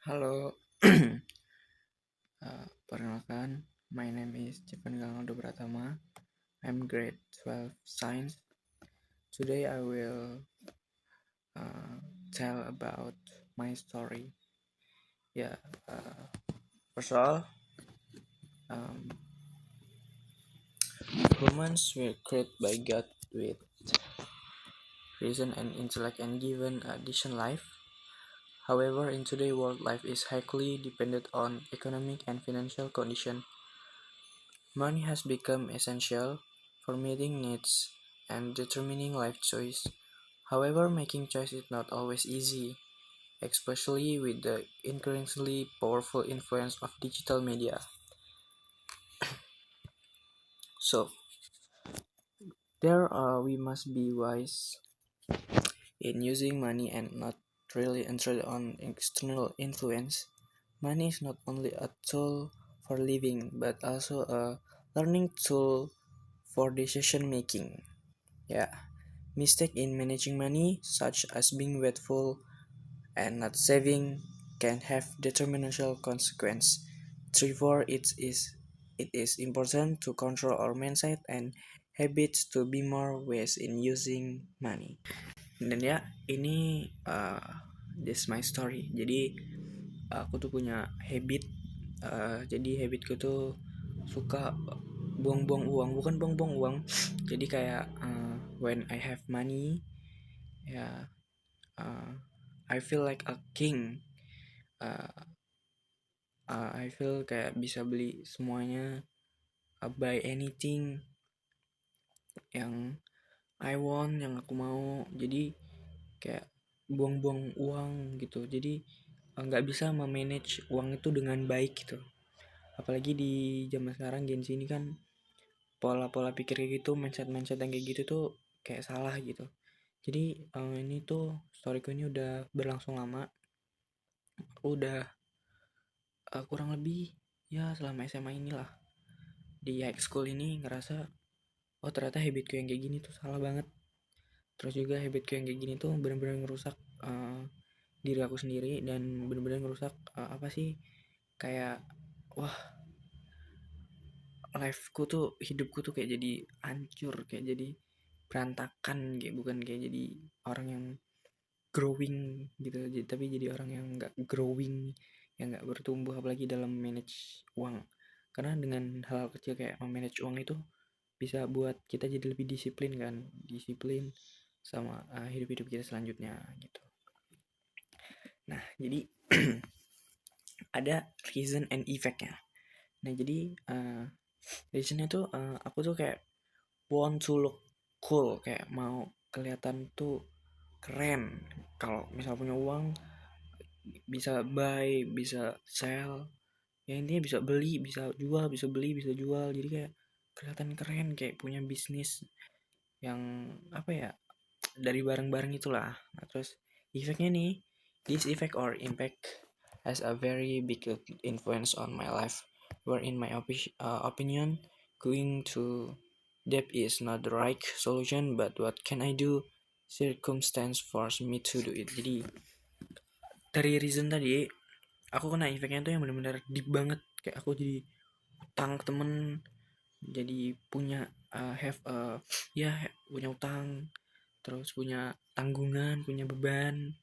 Halo, perkenalkan, my name is Jepan Gangaldo Pratama. I'm grade 12 science. Today I will uh, tell about my story. Yeah, first of all, um, humans were created by God with reason and intellect and given a decent life. However, in today's world, life is highly dependent on economic and financial condition. Money has become essential for meeting needs and determining life choice. However, making choice is not always easy, especially with the increasingly powerful influence of digital media. So, we must be wise in using money and not really rely on external influence. Money is not only a tool for living, but also a learning tool for decision making. Yeah. Mistake in managing money, such as being wasteful and not saving, can have detrimental consequence. Therefore, it is important to control our mindset and habits to be more wise in using money. Dan ya, ini this my story. Jadi aku tuh punya habit. Jadi habitku tuh suka buang-buang uang, bukan buang-buang uang. Jadi kayak when I have money, ya I feel like a king. Uh, I feel kayak bisa beli semuanya, buy anything yang I want, yang aku mau. Jadi kayak buang-buang uang gitu. Jadi nggak bisa memanage uang itu dengan baik gitu. Apalagi di zaman sekarang Gen Z ini kan pola-pola pikir kayak gitu, mindset-mindset yang kayak gitu tuh kayak salah gitu. Jadi ini tuh storyku ini udah berlangsung lama. Aku udah kurang lebih ya selama SMA inilah di high school ini ngerasa oh ternyata habitku yang kayak gini tuh salah banget. Terus juga habitku yang kayak gini tuh benar-benar ngerusak uh, diri aku sendiri dan benar-benar ngerusak apa sih kayak wah lifeku tuh hidupku tuh kayak jadi hancur, kayak jadi berantakan, kayak bukan kayak jadi orang yang growing gitu, tapi jadi orang yang nggak growing, yang nggak bertumbuh apalagi dalam manage uang. Karena dengan hal-hal kecil kayak memanage uang itu bisa buat kita jadi lebih disiplin kan, disiplin sama hidup-hidup kita selanjutnya gitu. Nah, jadi ada reason and effect-nya. Nah, jadi reasonnya tuh aku tuh kayak want to look cool, kayak mau kelihatan tuh keren. Kalau misal punya uang bisa buy, bisa sell, ya intinya bisa beli, bisa jual, bisa beli, bisa jual. Jadi kayak kelihatan keren, kayak punya bisnis yang apa ya, dari barang-barang itulah. Nah, terus efeknya nih, this effect or impact has a very big influence on my life. Where in my opinion, going to debt is not the right solution, but what can I do? Circumstance force me to do it. Jadi dari reason tadi, aku kena efeknya tuh yang benar-benar deep banget. Kayak aku jadi utang ke temen, jadi punya have ya punya utang, terus punya tanggungan, punya beban.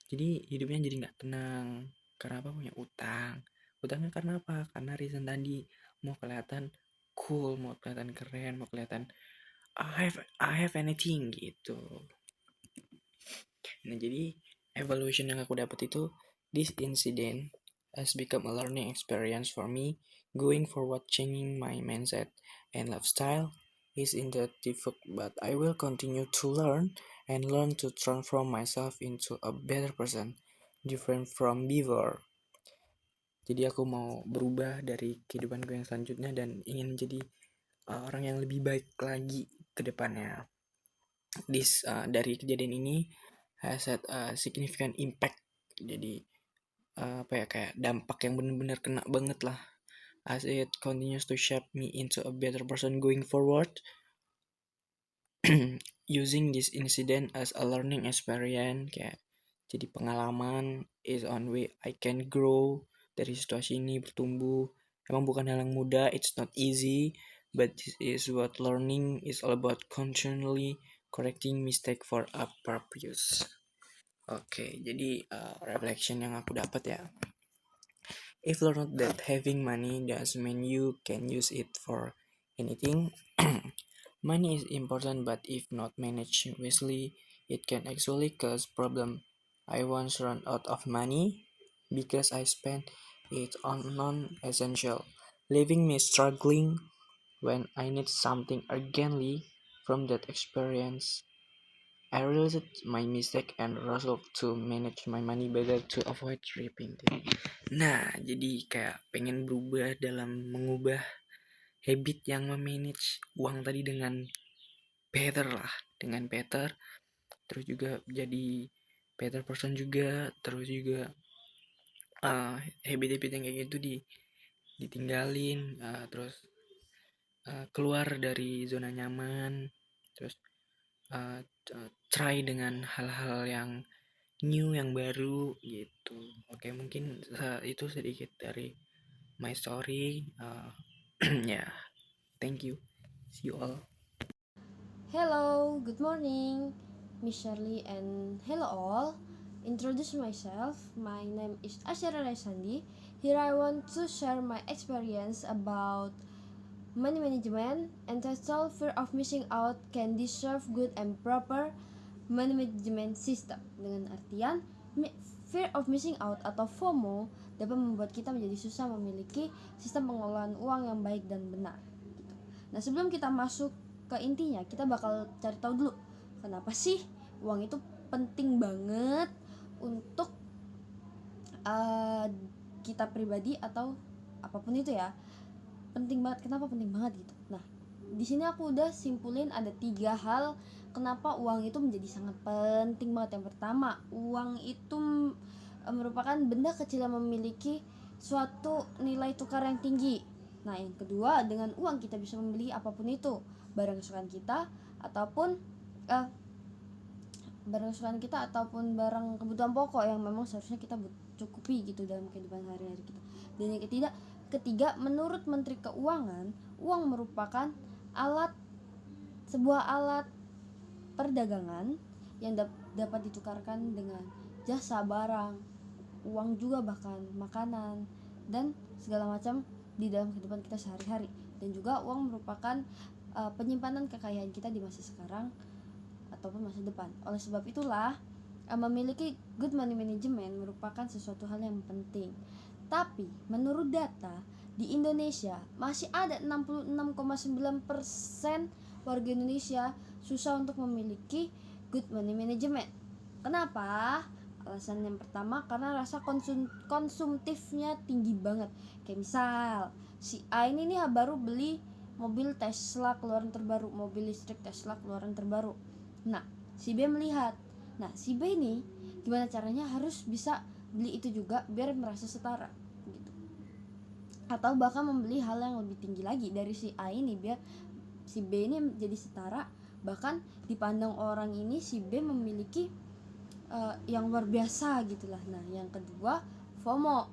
Jadi hidupnya jadi nggak tenang. Karena apa? Punya utang. Utangnya karena apa? Karena reason tadi, mau kelihatan cool, mau kelihatan keren, mau kelihatan I have anything gitu. Nah, jadi evaluation yang aku dapat itu, this incident has become a learning experience for me. Going forward, changing my mindset and lifestyle is indeed difficult, but I will continue to learn to transform myself into a better person, different from before. Jadi aku mau berubah dari kehidupanku yang selanjutnya dan ingin menjadi orang yang lebih baik lagi ke depannya. Dari kejadian ini has had a significant impact. Jadi apa ya, kayak dampak yang benar-benar kena banget lah, as it continues to shape me into a better person going forward. Using this incident as a learning experience, kayak jadi pengalaman is on way I can grow dari situasi ini bertumbuh. Emang bukan hal yang mudah, it's not easy, but this is what learning is all about, continually correcting mistake for a purpose. Oke, jadi reflection yang aku dapat ya. If learned that having money doesn't mean you can use it for anything, money is important, but if not managed wisely, it can actually cause problem. I once ran out of money because I spent it on non-essential, leaving me struggling when I need something urgently. From that experience, I realized my mistake and resolved to manage my money better to avoid repenting. Nah, jadi kayak pengen berubah dalam mengubah habit yang memanage uang tadi dengan better lah, dengan better. Terus juga jadi better person juga, terus juga habit-habit yang kayak gitu ditinggalin, terus keluar dari zona nyaman, terus uh, try dengan hal-hal yang new, yang baru gitu. Oke, mungkin itu sedikit dari my story. Yeah, thank you, see you all. Hello, good morning, Miss Shirley, and hello all. Introduce myself. My name is Asyara Raisandi. Here I want to share my experience about money management and title fear of missing out can deserve good and proper money management system. Dengan artian fear of missing out atau FOMO dapat membuat kita menjadi susah memiliki sistem pengelolaan uang yang baik dan benar. Nah, sebelum kita masuk ke intinya, kita bakal cari tahu dulu kenapa sih uang itu penting banget untuk kita pribadi atau apapun itu ya. Penting banget, kenapa penting banget gitu. Nah, di sini aku udah simpulin ada 3 hal kenapa uang itu menjadi sangat penting banget. Yang pertama, uang itu merupakan benda kecil yang memiliki suatu nilai tukar yang tinggi. Nah, yang kedua, dengan uang kita bisa membeli apapun itu, barang kesukaan kita ataupun barang kesukaan kita ataupun barang kebutuhan pokok yang memang seharusnya kita cukupi gitu dalam kehidupan sehari-hari kita. Dan yang ketiga, menurut Menteri Keuangan, uang merupakan sebuah alat perdagangan yang dapat ditukarkan dengan jasa, barang, uang juga, bahkan makanan dan segala macam di dalam kehidupan kita sehari-hari. Dan juga uang merupakan penyimpanan kekayaan kita di masa sekarang ataupun masa depan. Oleh sebab itulah memiliki good money management merupakan sesuatu hal yang penting. Tapi menurut data di Indonesia masih ada 66,9% warga Indonesia susah untuk memiliki good money management. Kenapa? Alasan yang pertama karena rasa konsumtifnya tinggi banget. Kayak misal si A ini nih baru beli mobil Tesla keluaran terbaru, mobil listrik Tesla keluaran terbaru. Nah, si B melihat, nah si B ini gimana caranya harus bisa beli itu juga biar merasa setara gitu. Atau bahkan membeli hal yang lebih tinggi lagi dari si A ini biar si B ini jadi setara, bahkan dipandang orang ini si B memiliki yang luar biasa gitulah. Nah, yang kedua FOMO.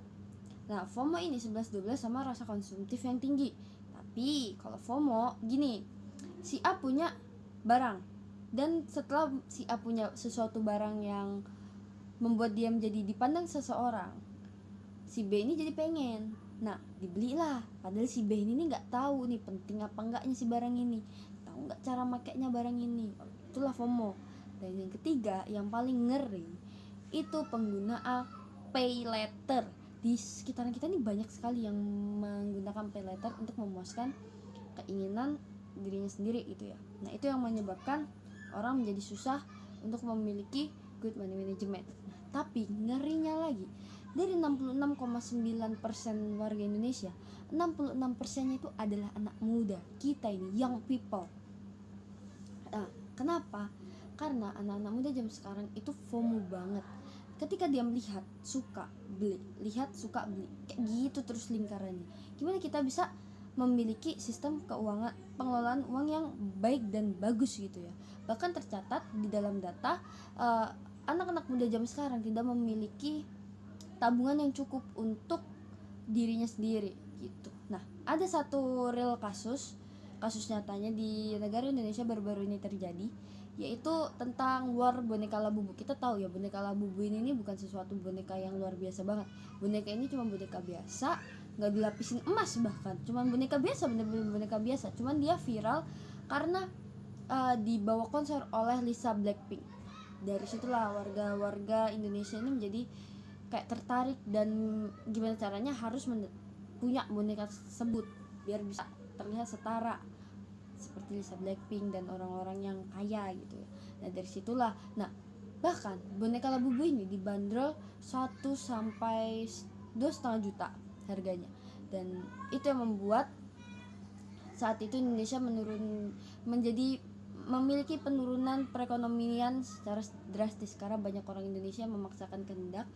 Nah, FOMO ini 11-12 sama rasa konsumtif yang tinggi. Tapi kalau FOMO gini, si A punya barang, dan setelah si A punya sesuatu barang yang membuat dia menjadi dipandang seseorang, si B ini jadi pengen. Nah, dibelilah. Padahal si B ini nggak tahu nih penting apa enggaknya si barang ini, tahu nggak cara makainya barang ini. Itulah FOMO. Dan yang ketiga, yang paling ngeri, itu penggunaan pay later. Di sekitaran kita ini banyak sekali yang menggunakan pay later untuk memuaskan keinginan dirinya sendiri gitu ya. Nah, itu yang menyebabkan orang menjadi susah untuk memiliki good money management. Nah, tapi ngerinya lagi, dari 66,9% warga Indonesia, 66%-nya itu adalah anak muda. Kita ini young people. Nah, kenapa? Karena anak-anak muda jam sekarang itu FOMO banget. Ketika dia melihat suka beli, lihat suka beli, kayak gitu terus lingkarannya. Gimana kita bisa memiliki sistem keuangan pengelolaan uang yang baik dan bagus gitu ya. Bahkan tercatat di dalam data anak-anak muda jam sekarang tidak memiliki tabungan yang cukup untuk dirinya sendiri gitu. Nah, ada satu real kasus nyatanya di negara Indonesia baru-baru ini terjadi, yaitu tentang war boneka Labubu. Kita tahu ya, boneka Labubu ini bukan sesuatu boneka yang luar biasa banget. Boneka ini cuma boneka biasa, nggak dilapisin emas, bahkan cuman boneka biasa, bener-bener boneka biasa. Cuman dia viral karena dibawa konser oleh Lisa Blackpink. Dari situlah warga-warga Indonesia ini menjadi kayak tertarik, dan gimana caranya harus punya boneka tersebut biar bisa terlihat setara seperti Lisa Blackpink dan orang-orang yang kaya gitu ya. Nah dari situlah, nah bahkan boneka Labubu ini dibanderol 1 sampai 2,5 juta harganya, dan itu yang membuat saat itu Indonesia memiliki penurunan perekonomian secara drastis karena banyak orang Indonesia memaksakan kehendak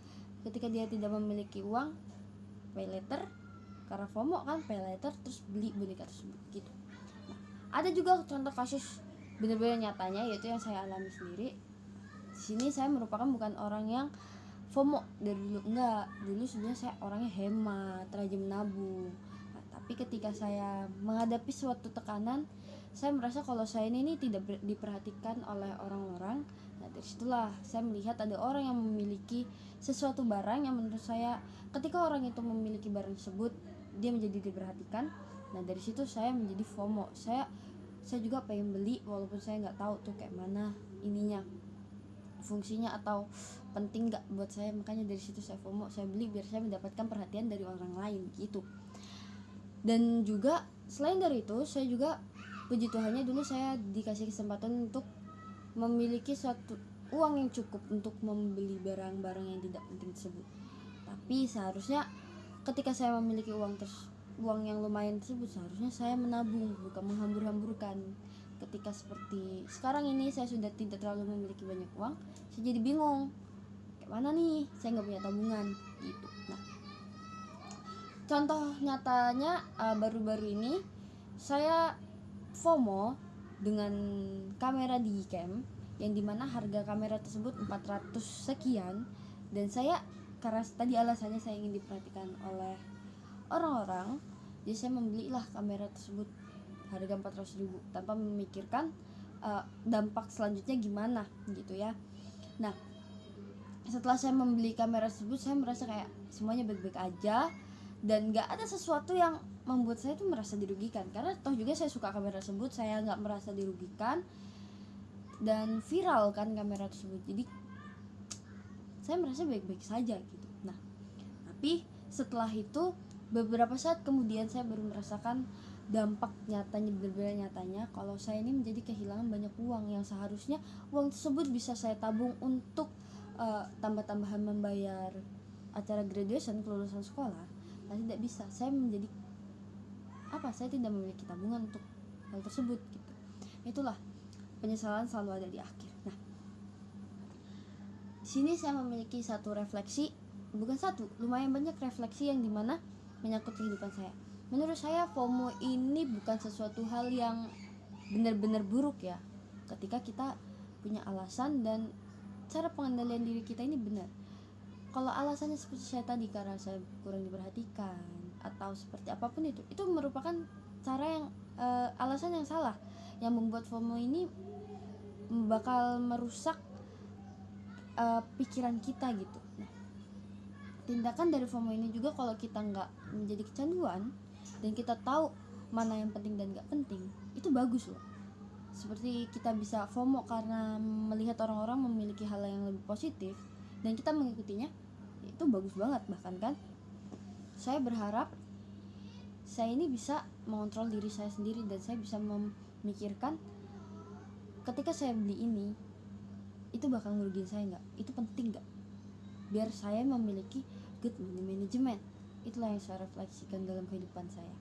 ketika dia tidak memiliki uang, pay later, karena FOMO kan, pay later terus beli boneka tersebut gitu. Nah, ada juga contoh kasus benar-benar nyatanya, yaitu yang saya alami sendiri. Di sini saya merupakan bukan orang yang FOMO dari dulu, enggak. Dulu sebenarnya saya orangnya hemat, rajin menabung. Nah, tapi ketika saya menghadapi suatu tekanan, saya merasa kalau saya ini tidak diperhatikan oleh orang-orang. Nah dari situlah saya melihat ada orang yang memiliki sesuatu barang yang menurut saya, ketika orang itu memiliki barang tersebut, dia menjadi diperhatikan. Nah dari situ saya menjadi FOMO. Saya juga pengen beli walaupun saya nggak tahu tuh kayak mana ininya, fungsinya atau penting nggak buat saya. Makanya dari situ saya FOMO, saya beli biar saya mendapatkan perhatian dari orang lain gitu. Dan juga selain dari itu, saya juga puji Tuhannya dulu saya dikasih kesempatan untuk memiliki suatu uang yang cukup untuk membeli barang-barang yang tidak penting tersebut. Tapi seharusnya ketika saya memiliki uang yang lumayan tersebut, seharusnya saya menabung, bukan menghambur-hamburkan. Ketika seperti sekarang ini saya sudah tidak terlalu memiliki banyak uang, saya jadi bingung kayak mana nih, saya nggak punya tabungan gitu. Nah contoh nyatanya baru-baru ini saya FOMO dengan kamera Digicam yang dimana harga kamera tersebut 400 sekian, dan saya karena tadi alasannya saya ingin diperhatikan oleh orang-orang, jadi saya membelilah kamera tersebut harga 400.000 tanpa memikirkan dampak selanjutnya gimana gitu ya. Nah setelah saya membeli kamera tersebut, saya merasa kayak semuanya baik-baik aja dan gak ada sesuatu yang membuat saya tuh merasa dirugikan, karena toh juga saya suka kamera tersebut, saya nggak merasa dirugikan dan viral kan kamera tersebut, jadi saya merasa baik-baik saja gitu. Nah tapi setelah itu beberapa saat kemudian saya baru merasakan dampak nyatanya, benar-benar nyatanya, kalau saya ini menjadi kehilangan banyak uang yang seharusnya uang tersebut bisa saya tabung untuk tambah-tambahan membayar acara graduation, kelulusan sekolah. Nah tidak bisa, saya tidak memiliki tabungan untuk hal tersebut gitu. Itulah penyesalan selalu ada di akhir. Nah di sini saya memiliki satu refleksi, bukan satu, lumayan banyak refleksi yang dimana menyangkut kehidupan saya. Menurut saya FOMO ini bukan sesuatu hal yang benar-benar buruk ya, ketika kita punya alasan dan cara pengendalian diri kita ini benar. Kalau alasannya seperti saya tadi, karena saya kurang diperhatikan atau seperti apapun itu merupakan cara yang alasan yang salah yang membuat FOMO ini bakal merusak pikiran kita gitu. Nah, tindakan dari FOMO ini juga kalau kita nggak menjadi kecanduan dan kita tahu mana yang penting dan nggak penting, itu bagus loh. Seperti kita bisa FOMO karena melihat orang-orang memiliki hal yang lebih positif dan kita mengikutinya, itu bagus banget. Bahkan kan saya berharap saya ini bisa mengontrol diri saya sendiri dan saya bisa memikirkan ketika saya beli ini itu bakal ngerugiin saya nggak, itu penting nggak, biar saya memiliki good money management. Itulah yang saya refleksikan dalam kehidupan saya,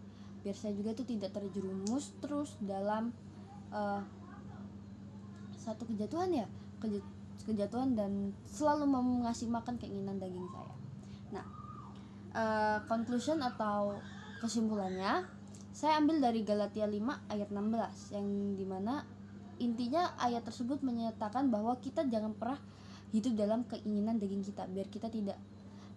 biar saya juga tuh tidak terjerumus terus dalam satu kejatuhan dan selalu mengasih makan keinginan daging saya. Nah conclusion atau kesimpulannya saya ambil dari Galatia 5 ayat 16, yang dimana intinya ayat tersebut menyatakan bahwa kita jangan pernah hidup dalam keinginan daging kita, biar kita tidak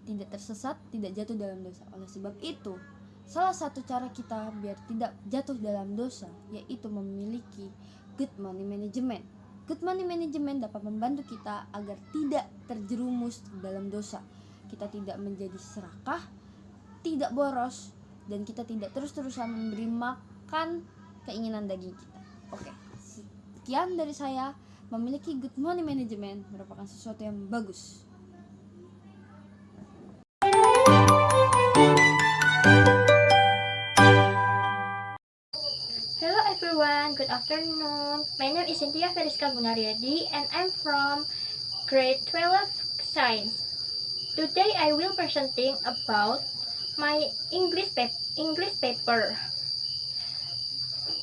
tidak tersesat, tidak jatuh dalam dosa. Oleh sebab itu, salah satu cara kita biar tidak jatuh dalam dosa yaitu memiliki good money management. Good money management dapat membantu kita agar tidak terjerumus dalam dosa. Kita tidak menjadi serakah, tidak boros, dan kita tidak terus-terusan memberi makan keinginan daging kita. Oke, sekian dari saya. Memiliki good money management merupakan sesuatu yang bagus. Hello everyone, good afternoon. My name is Cynthia Feriska Gunaryadi and I'm from grade 12 science. Today I will presenting about my English paper.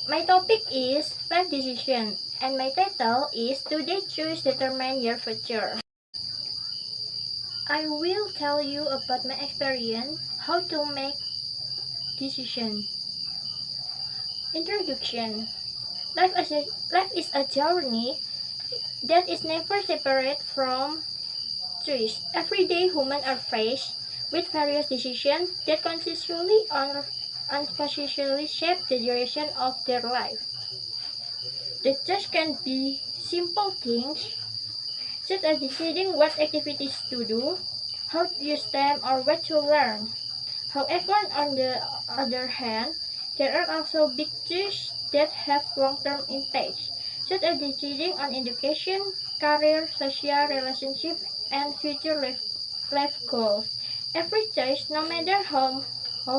My topic is life decision and my title is Today Choose Determine Your Future. I will tell you about my experience how to make decision. Introduction. Life is a journey that is never separate from choice. Every day humans are faced with various decisions that consciously or unconsciously shape the direction of their life. The choice can be simple things such as deciding what activities to do, how to use them, or what to learn. However, on the other hand, there are also big choices that have long-term impacts, such as deciding on education, career, social relationship, and future life goals. Every choice, no matter how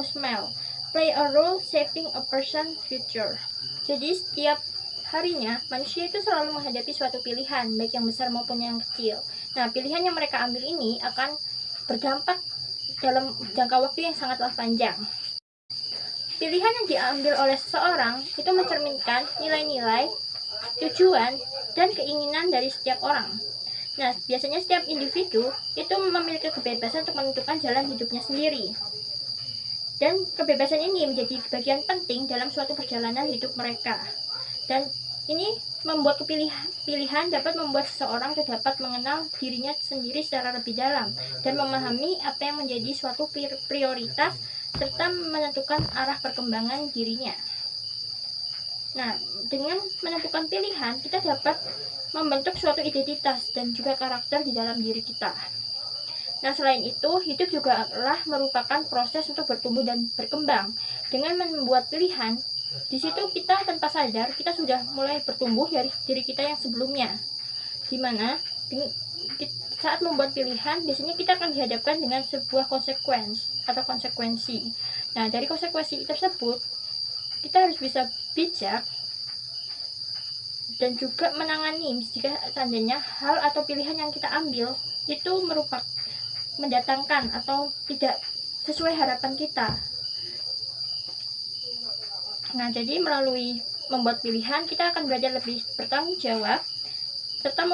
small, play a role shaping a person's future. Jadi setiap harinya manusia itu selalu menghadapi suatu pilihan, baik yang besar maupun yang kecil. Nah, pilihan yang mereka ambil ini akan berdampak dalam jangka waktu yang sangatlah panjang. Pilihan yang diambil oleh seseorang itu mencerminkan nilai-nilai, tujuan, dan keinginan dari setiap orang. Nah, biasanya setiap individu itu memiliki kebebasan untuk menentukan jalan hidupnya sendiri. Dan kebebasan ini menjadi bagian penting dalam suatu perjalanan hidup mereka. Dan ini membuat pilihan dapat membuat seseorang dapat mengenal dirinya sendiri secara lebih dalam dan memahami apa yang menjadi suatu prioritas serta menentukan arah perkembangan dirinya. Nah, dengan menentukan pilihan, kita dapat membentuk suatu identitas dan juga karakter di dalam diri kita. Nah, selain itu, hidup juga adalah merupakan proses untuk bertumbuh dan berkembang. Dengan membuat pilihan, di situ kita tanpa sadar, kita sudah mulai bertumbuh dari diri kita yang sebelumnya. Dimana saat membuat pilihan, biasanya kita akan dihadapkan dengan sebuah konsekuensi. Nah, dari konsekuensi tersebut, kita harus bisa bijak dan juga menangani jika seandainya hal atau pilihan yang kita ambil itu mendatangkan atau tidak sesuai harapan kita. Nah, jadi melalui membuat pilihan, kita akan belajar lebih bertanggung jawab serta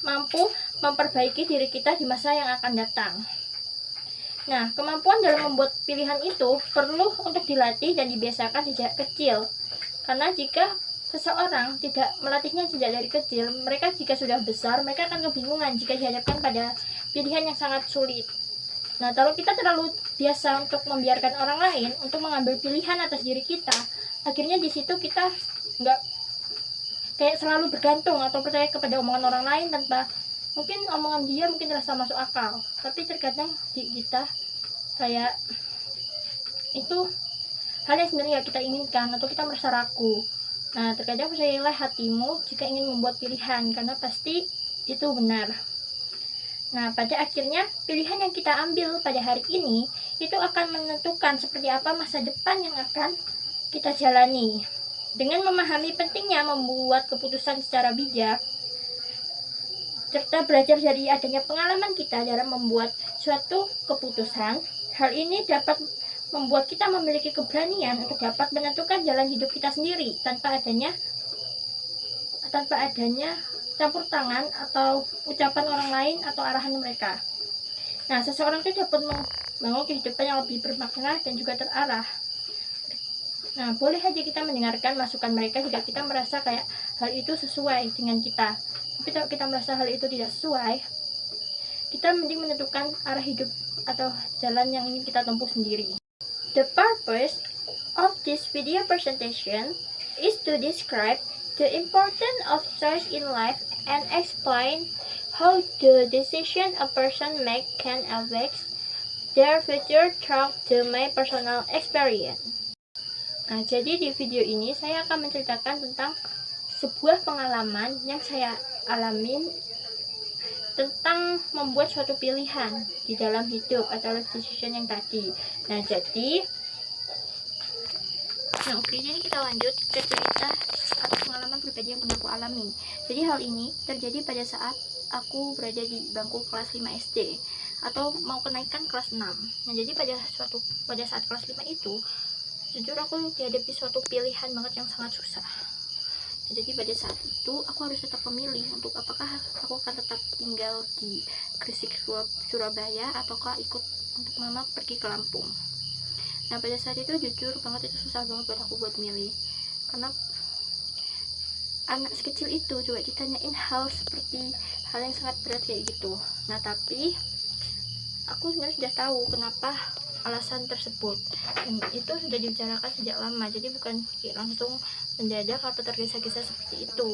mampu memperbaiki diri kita di masa yang akan datang. Nah, kemampuan dalam membuat pilihan itu perlu untuk dilatih dan dibiasakan sejak kecil. Karena jika seseorang tidak melatihnya sejak dari kecil, mereka jika sudah besar, mereka akan kebingungan jika dihadapkan pada pilihan yang sangat sulit. Nah, kalau kita terlalu biasa untuk membiarkan orang lain untuk mengambil pilihan atas diri kita, akhirnya di situ kita nggak kayak selalu bergantung atau percaya kepada omongan orang lain tanpa mungkin omongan dia mungkin terasa masuk akal, tapi terkadang di kita kayak itu hal yang sebenarnya kita inginkan atau kita merasa ragu. Nah, terkadang percayalah hatimu jika ingin membuat pilihan, karena pasti itu benar. Nah, pada akhirnya pilihan yang kita ambil pada hari ini itu akan menentukan seperti apa masa depan yang akan kita jalani. Dengan memahami pentingnya membuat keputusan secara bijak, serta belajar dari adanya pengalaman kita dalam membuat suatu keputusan, hal ini dapat membuat kita memiliki keberanian untuk dapat menentukan jalan hidup kita sendiri tanpa adanya campur tangan atau ucapan orang lain atau arahan mereka. Nah, seseorang itu dapat membangun kehidupan yang lebih bermakna dan juga terarah. Nah, boleh aja kita mendengarkan masukan mereka jika kita merasa kayak hal itu sesuai dengan kita. Tapi kalau kita merasa hal itu tidak sesuai, kita mending menentukan arah hidup atau jalan yang ingin kita tempuh sendiri. The purpose of this video presentation is to describe the importance of choice in life and explain how the decision a person makes can affect their future through to my personal experience. Nah, jadi di video ini saya akan menceritakan tentang sebuah pengalaman yang saya alami tentang membuat suatu pilihan di dalam hidup atau life decision yang tadi. Jadi kita lanjut ke cerita atau pengalaman pribadi yang pernah aku alami. Jadi hal ini terjadi pada saat aku berada di bangku kelas 5 SD atau mau kenaikan kelas 6. Nah, jadi pada saat kelas 5 itu, jujur aku dihadapi suatu pilihan banget yang sangat susah. Jadi pada saat itu aku harus tetap memilih untuk apakah aku akan tetap tinggal di Gresik Surabaya ataukah ikut untuk mama pergi ke Lampung. Nah, pada saat itu jujur banget itu susah banget buat aku buat milih, karena anak sekecil itu juga ditanyain hal seperti hal yang sangat berat kayak gitu. Nah, tapi aku sebenarnya sudah tahu kenapa alasan tersebut, dan itu sudah dibicarakan sejak lama, jadi bukan langsung mendadak atau tergesa-gesa seperti itu.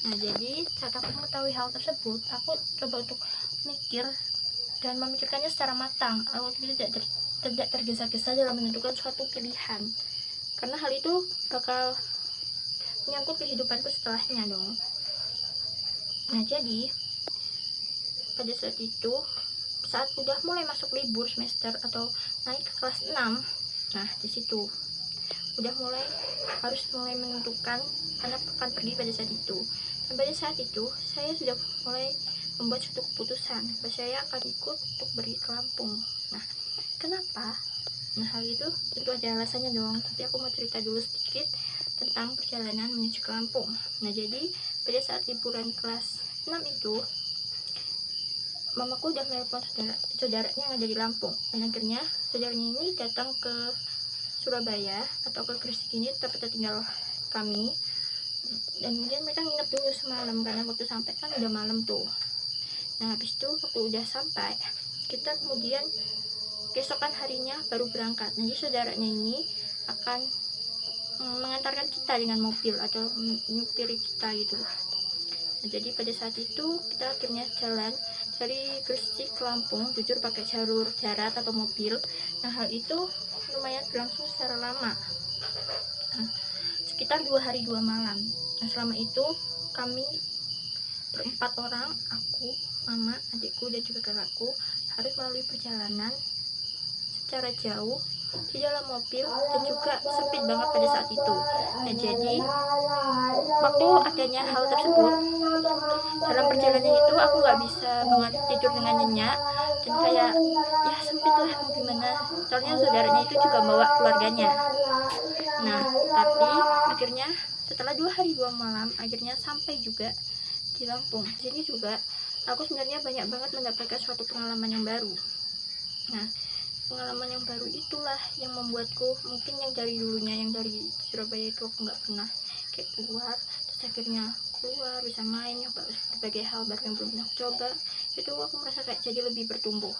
Nah, jadi saat aku mengetahui hal tersebut, aku coba untuk mikir dan memikirkannya secara matang. Aku tidak tergesa-gesa dalam menentukan suatu pilihan, karena hal itu bakal menyangkut kehidupanku setelahnya dong. Nah, jadi pada saat itu, saat udah mulai masuk libur semester atau naik ke kelas 6, nah di situ udah harus mulai menentukan anak akan pergi pada saat itu. Dan pada saat itu saya sudah mulai membuat suatu keputusan bahwa saya akan ikut untuk pergi ke Lampung. Nah, kenapa? Nah, hal itu tentu ada alasannya dong, tapi aku mau cerita dulu sedikit tentang perjalanan menuju ke Lampung. Nah, jadi pada saat liburan kelas 6 itu, mamaku udah menelepon saudaranya yang ada di Lampung, dan akhirnya saudaranya ini datang ke Surabaya atau ke Gresik ini tempat tinggal kami, dan kemudian mereka nginep dulu semalam karena waktu sampai kan udah malam tuh. Nah, habis itu waktu udah sampai, kita kemudian keesokan harinya baru berangkat. Jadi saudaranya ini akan mengantarkan kita dengan mobil atau menyupiri kita gitu. Nah, jadi pada saat itu kita akhirnya jalan dari Gresik ke Lampung, jujur pakai jalur darat atau mobil. Nah, hal itu lumayan berlangsung secara lama, sekitar 2 hari 2 malam. Nah, selama itu kami berempat orang, aku, mama, adikku, dan juga kakakku, harus melalui perjalanan secara jauh di dalam mobil, dan juga sempit banget pada saat itu. Nah, jadi waktu adanya hal tersebut, dalam perjalanan itu aku nggak bisa banget tidur dengan nyenyak, dan kayak ya sempit lah, mau gimana, soalnya saudaranya itu juga bawa keluarganya. Nah, tapi akhirnya setelah 2 hari 2 malam akhirnya sampai juga di Lampung. Jadi juga aku sebenarnya banyak banget mendapatkan suatu pengalaman yang baru. Nah, pengalaman yang baru itulah yang membuatku, mungkin yang dari dulunya, yang dari Surabaya itu aku nggak pernah kayak keluar, terus akhirnya keluar bisa main, nyoba berbagai hal baru yang belum pernah aku coba. Itu aku merasa kayak jadi lebih bertumbuh.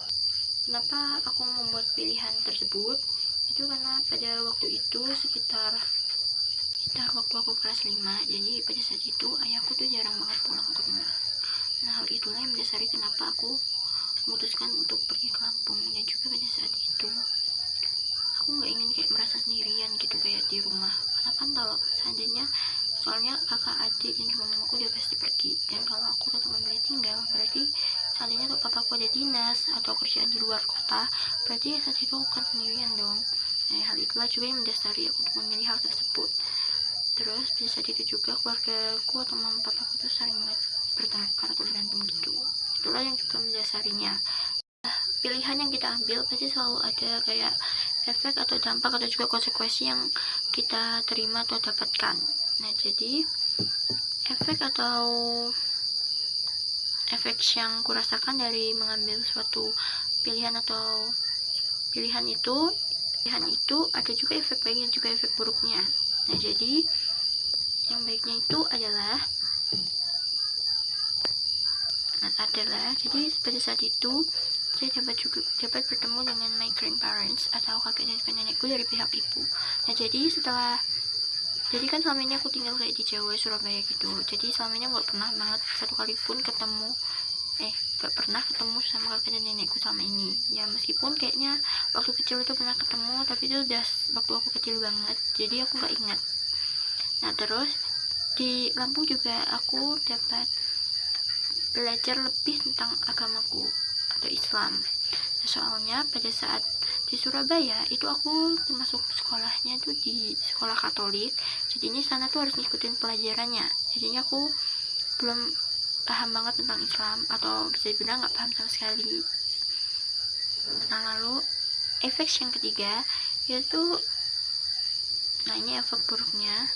Kenapa aku membuat pilihan tersebut? Itu karena pada waktu itu sekitar waktu aku kelas 5, jadi pada saat itu ayahku tuh jarang banget pulang ke rumah. Nah, hal itulah yang mendasari kenapa aku memutuskan untuk pergi ke Lampung. Dan juga pada saat itu aku nggak ingin kayak merasa sendirian gitu kayak di rumah, karena kan kalau seandainya, soalnya kakak adik dan juga mamaku udah pasti pergi, dan kalau aku tetap memilih tinggal, berarti seandainya tuh papaku ada dinas atau kerjaan di luar kota, berarti saat itu aku akan sendirian dong. Nah, hal itulah juga yang mendasari aku untuk memilih hal tersebut. Terus pada saat itu juga keluargaku atau mama papaku tuh sering banget bertengkar atau berantem gitu. Itulah yang juga mendasarinya. Pilihan yang kita ambil pasti selalu ada kayak efek atau dampak atau juga konsekuensi yang kita terima atau dapatkan. Nah, jadi efek yang kurasakan dari mengambil suatu pilihan itu ada juga efek baiknya juga efek buruknya. Nah, jadi yang baiknya itu adalah adalah, jadi pada saat itu saya dapat bertemu dengan my grandparents atau kakek dan nenekku dari pihak ibu. Nah, jadi kan selama ini aku tinggal kayak di Jawa, Surabaya gitu. Jadi selama ini nggak pernah banget satu kali pun ketemu gak pernah ketemu sama kakek dan nenekku selama ini. Ya meskipun kayaknya waktu kecil itu pernah ketemu, tapi itu udah waktu aku kecil banget, jadi aku nggak ingat. Nah, terus di Lampung juga aku dapat belajar lebih tentang agamaku atau Islam. Nah, soalnya pada saat di Surabaya itu aku termasuk sekolahnya tuh di sekolah Katolik, jadinya sana tuh harus ngikutin pelajarannya. Jadinya aku belum paham banget tentang Islam, atau bisa dibilang nggak paham sama sekali. Nah, lalu efek yang ketiga yaitu, nah ini efek buruknya.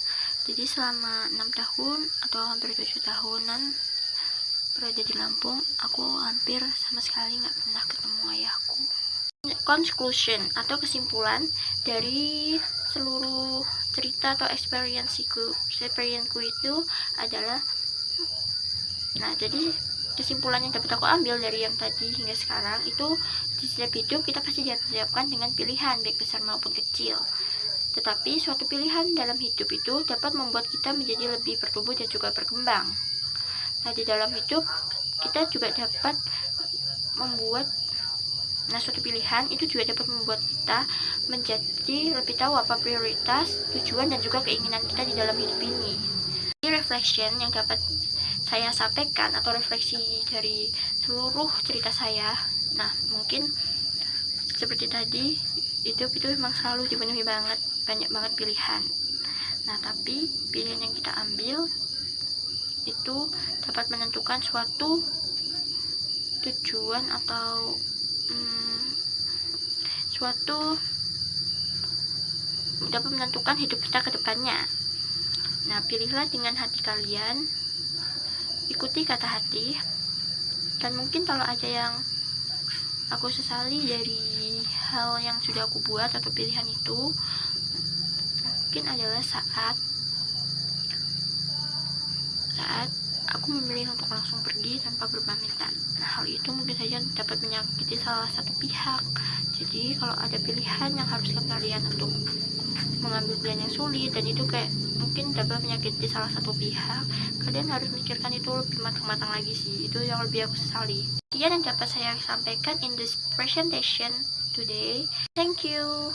Jadi selama 6 tahun atau hampir 7 tahunan berada di Lampung, aku hampir sama sekali nggak pernah ketemu ayahku. Conclusion atau kesimpulan dari seluruh cerita atau experienceku itu adalah, nah jadi kesimpulan yang dapat aku ambil dari yang tadi hingga sekarang itu, di setiap hidup kita pasti dihadapkan dengan pilihan baik besar maupun kecil. Tetapi suatu pilihan dalam hidup itu dapat membuat kita menjadi lebih bertumbuh dan juga berkembang. Nah, di dalam hidup kita juga dapat membuat, nah suatu pilihan itu juga dapat membuat kita menjadi lebih tahu apa prioritas, tujuan, dan juga keinginan kita di dalam hidup ini. Ini reflection yang dapat saya sampaikan atau refleksi dari seluruh cerita saya. Nah, mungkin seperti tadi, hidup itu memang selalu dipenuhi banyak banget pilihan. Nah, tapi pilihan yang kita ambil itu dapat menentukan suatu tujuan atau dapat menentukan hidup kita ke depannya. Nah, pilihlah dengan hati kalian, ikuti kata hati, dan mungkin kalau ada yang aku sesali dari hal yang sudah aku buat atau pilihan itu, mungkin adalah saat aku memilih untuk langsung pergi tanpa berpamitan. Nah, hal itu mungkin saja dapat menyakiti salah satu pihak. Jadi kalau ada pilihan yang haruskan kalian untuk mengambil pilihan yang sulit, dan itu kayak mungkin dapat menyakiti salah satu pihak, kalian harus mikirkan itu lebih matang-matang lagi sih. Itu yang lebih aku sesali. Sekian yang dapat saya sampaikan in this presentation today. Thank you.